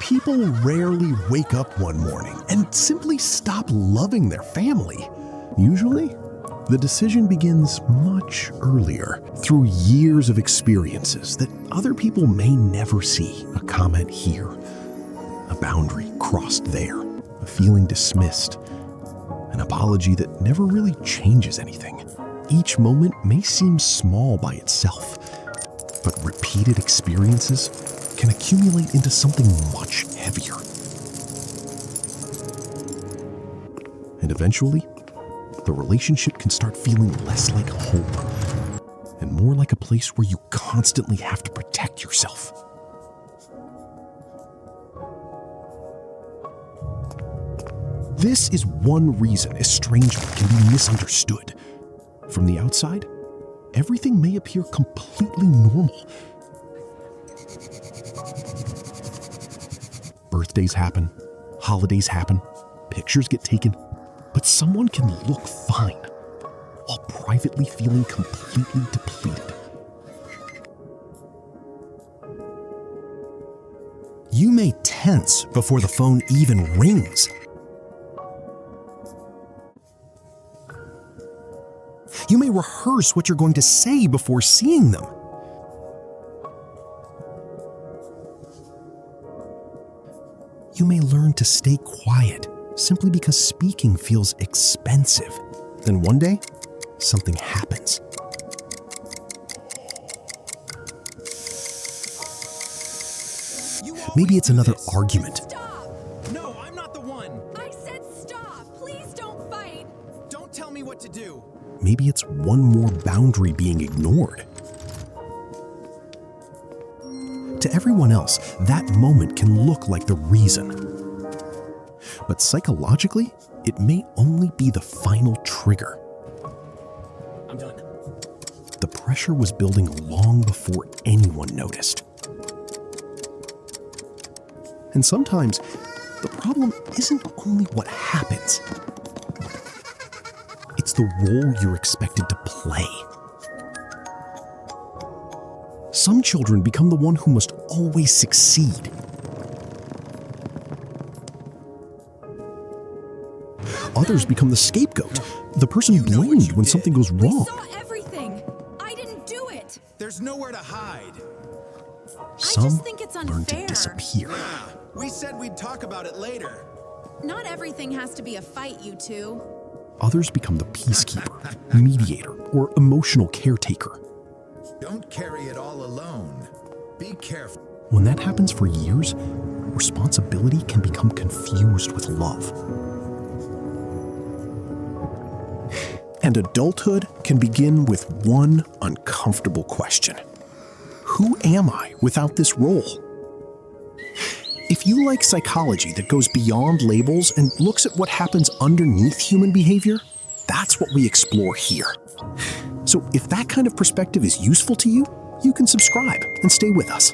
People rarely wake up one morning and simply stop loving their family. Usually, the decision begins much earlier, through years of experiences that other people may never see. A comment here, a boundary crossed there, a feeling dismissed, an apology that never really changes anything. Each moment may seem small by itself, but repeated experiences can accumulate into something much heavier. And eventually, the relationship can start feeling less like home and more like a place where you constantly have to protect yourself. This is one reason estrangement can be misunderstood. From the outside, everything may appear completely normal. Birthdays happen, holidays happen, pictures get taken, but someone can look fine while privately feeling completely depleted. You may tense before the phone even rings. You may rehearse what you're going to say before seeing them. You may learn to stay quiet simply because speaking feels expensive. Then one day, something happens. Maybe it's another argument. Stop! No, I'm not the one. I said stop. Please don't fight. Don't tell me what to do. Maybe it's one more boundary being ignored. To everyone else, that moment can look like the reason. But psychologically, it may only be the final trigger. I'm done. The pressure was building long before anyone noticed. And sometimes, the problem isn't only what happens. It's the role you're expected to play. Some children become the one who must always succeed. Others become the scapegoat, the person blamed when something goes wrong. I saw everything. I didn't do it. There's nowhere to hide. Some I just think it's learn unfair. to disappear. Yeah, we said we'd talk about it later. Not everything has to be a fight, you two. Others become the peacekeeper, mediator, or emotional caretaker. Don't carry it all alone. Be careful. When that happens for years, responsibility can become confused with love. And adulthood can begin with one uncomfortable question. Who am I without this role? If you like psychology that goes beyond labels and looks at what happens underneath human behavior, that's what we explore here. So if that kind of perspective is useful to you, you can subscribe and stay with us.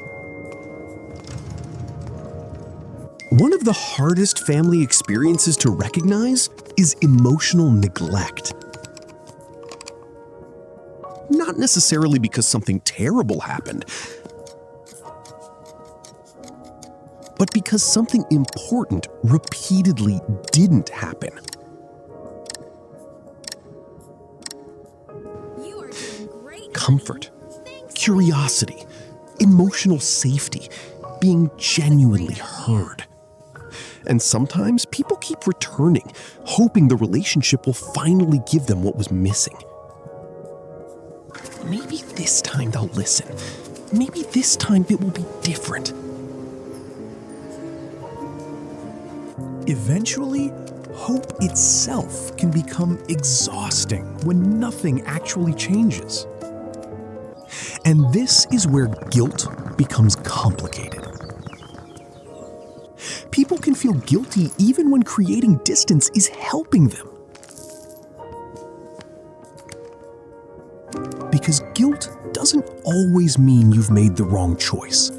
One of the hardest family experiences to recognize is emotional neglect. Not necessarily because something terrible happened, but because something important repeatedly didn't happen. You are doing great. Comfort, Thanks. curiosity, emotional safety, being genuinely heard. And sometimes people keep returning, hoping the relationship will finally give them what was missing. Maybe this time they'll listen. Maybe this time it will be different. Eventually, hope itself can become exhausting when nothing actually changes. And this is where guilt becomes complicated. People can feel guilty even when creating distance is helping them. Because guilt doesn't always mean you've made the wrong choice.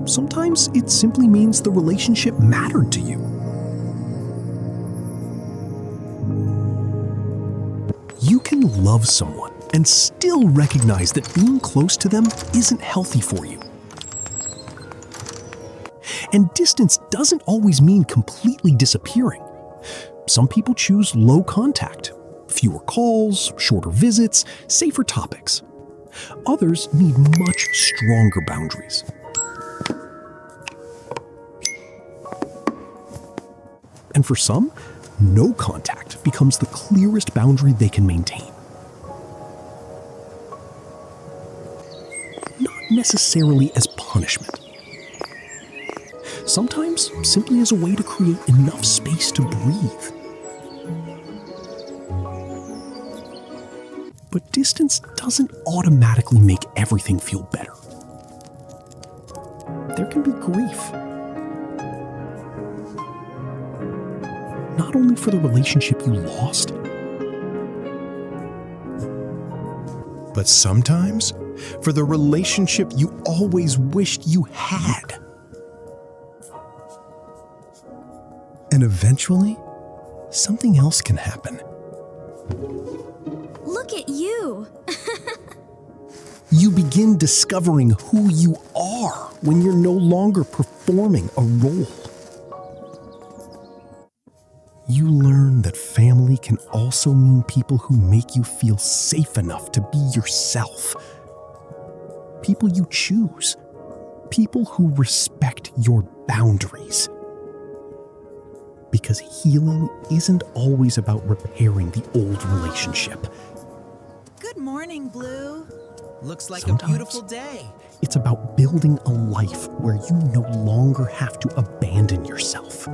Sometimes it simply means the relationship mattered to you. You can love someone and still recognize that being close to them isn't healthy for you. And distance doesn't always mean completely disappearing. Some people choose low contact, fewer calls, shorter visits, safer topics. Others need much stronger boundaries. And for some, no contact becomes the clearest boundary they can maintain. Not necessarily as punishment. Sometimes simply as a way to create enough space to breathe. But distance doesn't automatically make everything feel better. There can be grief. Not only for the relationship you lost, But sometimes, for the relationship you always wished you had. And eventually, something else can happen. Look at you. You begin discovering who you are when you're no longer performing a role. You learn that family can also mean people who make you feel safe enough to be yourself. People you choose. People who respect your boundaries. Because healing isn't always about repairing the old relationship. Good morning, Blue. Looks like Sometimes a beautiful day. It's about building a life where you no longer have to abandon yourself.